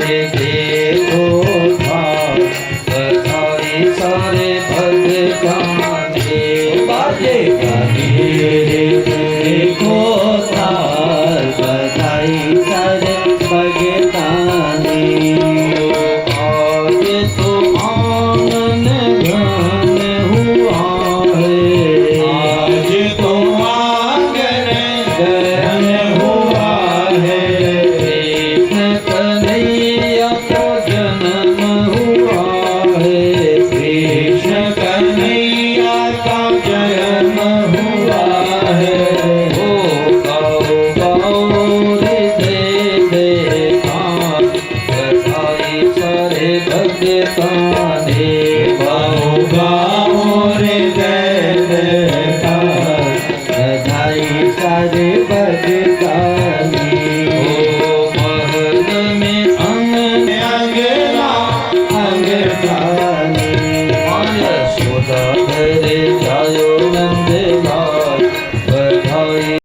रे देखो थार बधाई सारे भगताने बाजे गाजे रे देखो थार बधाई सारे भगताने आज तो आंगन घन हुआ है आज तो आंगन घन हुआ है कृष्ण कन्हैया का जन्म हुआ है कृष्ण कन्हैया का जन्म हुआ है ओ गाओ गाओ रे दे कान बधाई सारे भगताने गाओ गाओ रे दे कान बधाई सारे भगताने ओ महल में अंगना अंगना माया सोदा करे